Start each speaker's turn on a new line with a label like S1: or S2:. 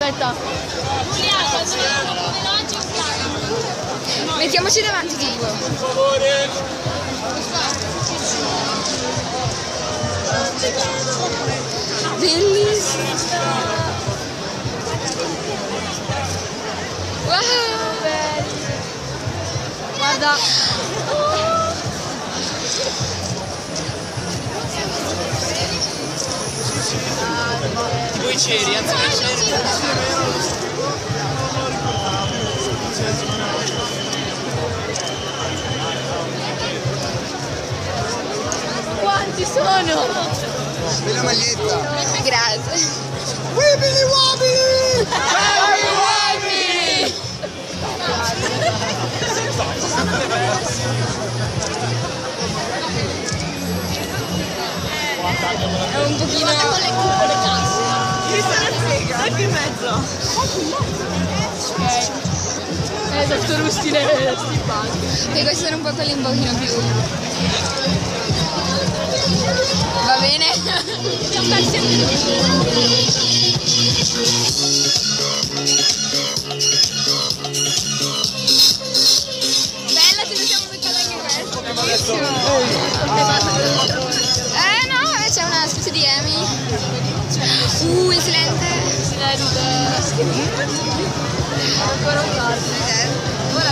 S1: Aspetta. Mettiamoci davanti tipo.
S2: Per favore.
S1: Bellissimo. Wow. Guarda.
S2: Voi c'eri, anzi
S1: Quanti sono?
S3: Bella maglietta.
S1: Grazie.
S3: Wibili wabili!
S1: È un pochino con le cupole casse.
S4: Stai più in mezzo.
S1: Ok. Esatto, rustine stipanti. E questi sono un po' quelli un pochino più. Va bene? Bella, ce ne siamo beccate anche questo. Bellissimo. No, c'è una specie di Amy. Silente.
S4: Silente. Ancora un card.
S1: Ora